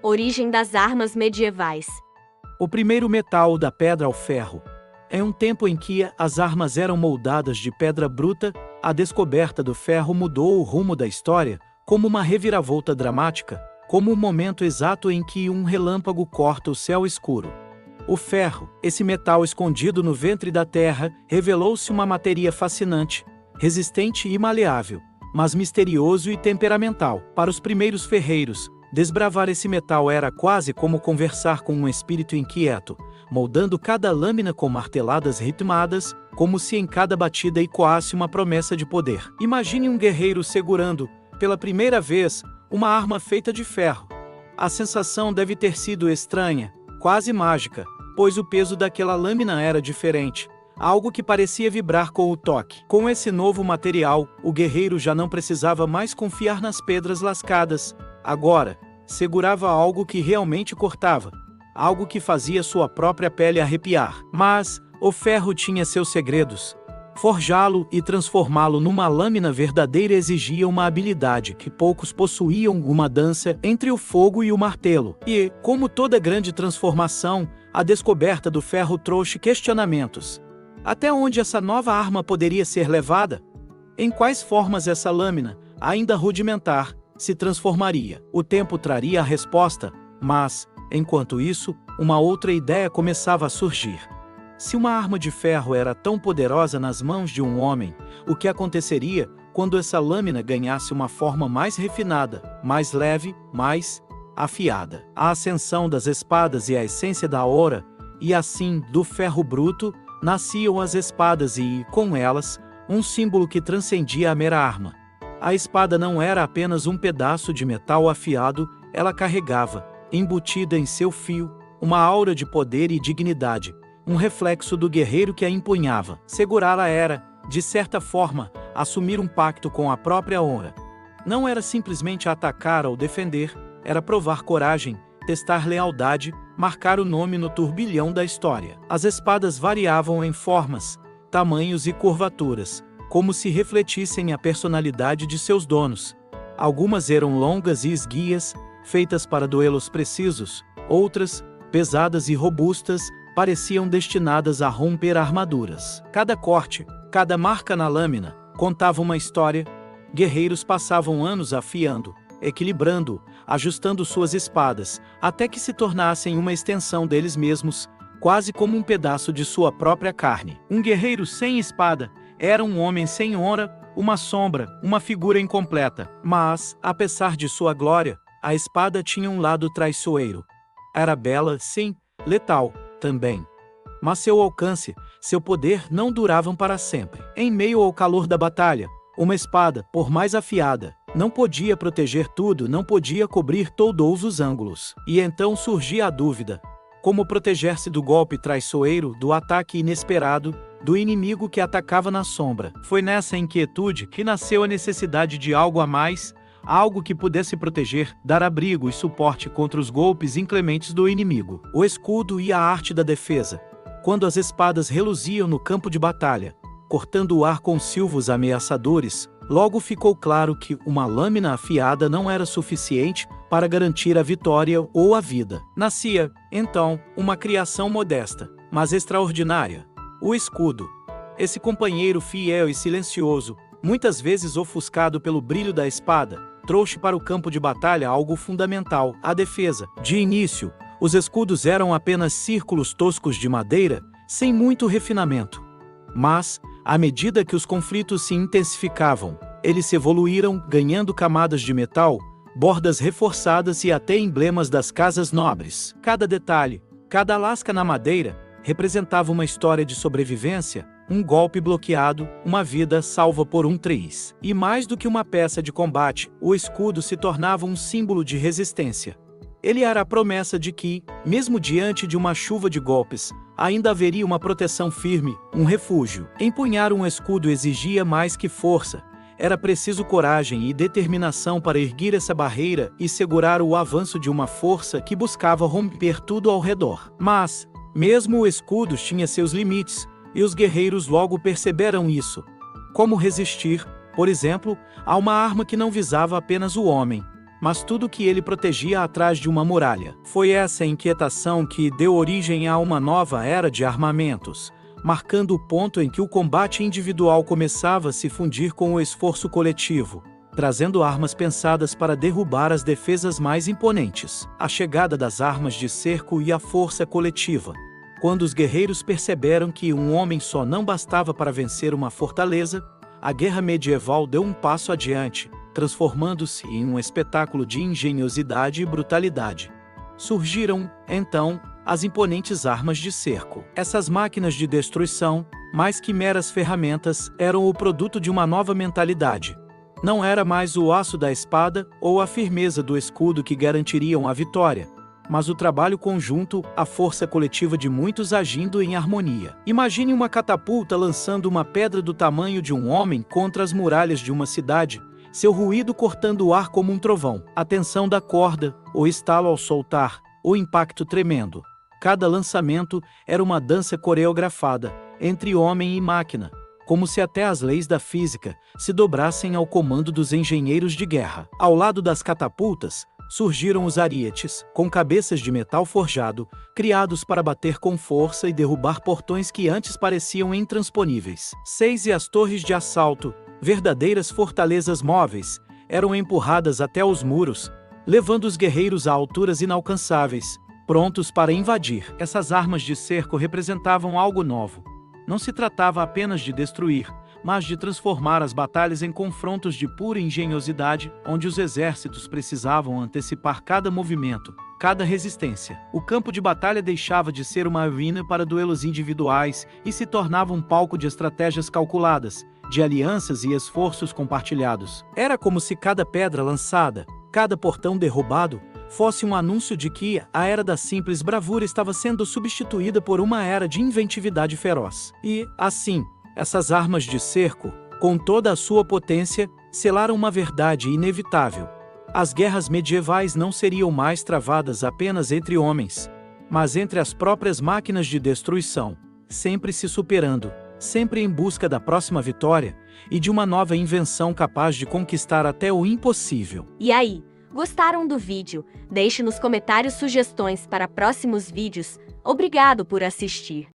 Origem das armas medievais. O primeiro metal da pedra ao ferro. Em um tempo em que as armas eram moldadas de pedra bruta, a descoberta do ferro mudou o rumo da história, como uma reviravolta dramática, como o momento exato em que um relâmpago corta o céu escuro. O ferro, esse metal escondido no ventre da terra, revelou-se uma matéria fascinante, resistente e maleável, mas misterioso e temperamental. Para os primeiros ferreiros, desbravar esse metal era quase como conversar com um espírito inquieto, moldando cada lâmina com marteladas ritmadas, como se em cada batida ecoasse uma promessa de poder. Imagine um guerreiro segurando, pela primeira vez, uma arma feita de ferro. A sensação deve ter sido estranha, quase mágica, pois o peso daquela lâmina era diferente, algo que parecia vibrar com o toque. Com esse novo material, o guerreiro já não precisava mais confiar nas pedras lascadas. Agora, segurava algo que realmente cortava, algo que fazia sua própria pele arrepiar. Mas o ferro tinha seus segredos. Forjá-lo e transformá-lo numa lâmina verdadeira exigia uma habilidade que poucos possuíam, uma dança entre o fogo e o martelo. E, como toda grande transformação, a descoberta do ferro trouxe questionamentos. Até onde essa nova arma poderia ser levada? Em quais formas essa lâmina, ainda rudimentar, se transformaria? O tempo traria a resposta, mas, enquanto isso, uma outra ideia começava a surgir. Se uma arma de ferro era tão poderosa nas mãos de um homem, o que aconteceria quando essa lâmina ganhasse uma forma mais refinada, mais leve, mais afiada? A ascensão das espadas e a essência da oura, e assim, do ferro bruto, nasciam as espadas e, com elas, um símbolo que transcendia a mera arma. A espada não era apenas um pedaço de metal afiado, ela carregava, embutida em seu fio, uma aura de poder e dignidade, um reflexo do guerreiro que a empunhava. Segurá-la era, de certa forma, assumir um pacto com a própria honra. Não era simplesmente atacar ou defender, era provar coragem, testar lealdade, marcar o nome no turbilhão da história. As espadas variavam em formas, tamanhos e curvaturas, como se refletissem a personalidade de seus donos. Algumas eram longas e esguias, feitas para duelos precisos, outras, pesadas e robustas, pareciam destinadas a romper armaduras. Cada corte, cada marca na lâmina, contava uma história. Guerreiros passavam anos afiando, equilibrando, ajustando suas espadas, até que se tornassem uma extensão deles mesmos, quase como um pedaço de sua própria carne. Um guerreiro sem espada era um homem sem honra, uma sombra, uma figura incompleta. Mas, apesar de sua glória, a espada tinha um lado traiçoeiro. Era bela, sim, letal também. Mas seu alcance, seu poder não duravam para sempre. Em meio ao calor da batalha, uma espada, por mais afiada, não podia proteger tudo, não podia cobrir todos os ângulos. E então surgia a dúvida: como proteger-se do golpe traiçoeiro, do ataque inesperado, do inimigo que atacava na sombra? Foi nessa inquietude que nasceu a necessidade de algo a mais, algo que pudesse proteger, dar abrigo e suporte contra os golpes inclementes do inimigo. O escudo e a arte da defesa. Quando as espadas reluziam no campo de batalha, cortando o ar com silvos ameaçadores, logo ficou claro que uma lâmina afiada não era suficiente para garantir a vitória ou a vida. Nascia, então, uma criação modesta, mas extraordinária: o escudo. Esse companheiro fiel e silencioso, muitas vezes ofuscado pelo brilho da espada, trouxe para o campo de batalha algo fundamental: a defesa. De início, os escudos eram apenas círculos toscos de madeira, sem muito refinamento. Mas, à medida que os conflitos se intensificavam, eles se evoluíram, ganhando camadas de metal, bordas reforçadas e até emblemas das casas nobres. Cada detalhe, cada lasca na madeira, representava uma história de sobrevivência, um golpe bloqueado, uma vida salva por um triz. E mais do que uma peça de combate, o escudo se tornava um símbolo de resistência. Ele era a promessa de que, mesmo diante de uma chuva de golpes, ainda haveria uma proteção firme, um refúgio. Empunhar um escudo exigia mais que força. Era preciso coragem e determinação para erguer essa barreira e segurar o avanço de uma força que buscava romper tudo ao redor. Mas, mesmo o escudo tinha seus limites, e os guerreiros logo perceberam isso. Como resistir, por exemplo, a uma arma que não visava apenas o homem, mas tudo que ele protegia atrás de uma muralha. Foi essa inquietação que deu origem a uma nova era de armamentos, marcando o ponto em que o combate individual começava a se fundir com o esforço coletivo, trazendo armas pensadas para derrubar as defesas mais imponentes. A chegada das armas de cerco e a força coletiva. Quando os guerreiros perceberam que um homem só não bastava para vencer uma fortaleza, a guerra medieval deu um passo adiante, transformando-se em um espetáculo de engenhosidade e brutalidade. Surgiram, então, as imponentes armas de cerco. Essas máquinas de destruição, mais que meras ferramentas, eram o produto de uma nova mentalidade. Não era mais o aço da espada ou a firmeza do escudo que garantiriam a vitória, mas o trabalho conjunto, a força coletiva de muitos agindo em harmonia. Imagine uma catapulta lançando uma pedra do tamanho de um homem contra as muralhas de uma cidade, seu ruído cortando o ar como um trovão. A tensão da corda, o estalo ao soltar, o impacto tremendo. Cada lançamento era uma dança coreografada entre homem e máquina, como se até as leis da física se dobrassem ao comando dos engenheiros de guerra. Ao lado das catapultas, surgiram os arietes, com cabeças de metal forjado, criados para bater com força e derrubar portões que antes pareciam intransponíveis. E as torres de assalto, verdadeiras fortalezas móveis, eram empurradas até os muros, levando os guerreiros a alturas inalcançáveis, prontos para invadir. Essas armas de cerco representavam algo novo. Não se tratava apenas de destruir, mas de transformar as batalhas em confrontos de pura engenhosidade, onde os exércitos precisavam antecipar cada movimento, cada resistência. O campo de batalha deixava de ser uma arena para duelos individuais e se tornava um palco de estratégias calculadas, de alianças e esforços compartilhados. Era como se cada pedra lançada, cada portão derrubado, fosse um anúncio de que a era da simples bravura estava sendo substituída por uma era de inventividade feroz. E, assim, essas armas de cerco, com toda a sua potência, selaram uma verdade inevitável. As guerras medievais não seriam mais travadas apenas entre homens, mas entre as próprias máquinas de destruição, sempre se superando, sempre em busca da próxima vitória e de uma nova invenção capaz de conquistar até o impossível. E aí, gostaram do vídeo? Deixe nos comentários sugestões para próximos vídeos. Obrigado por assistir.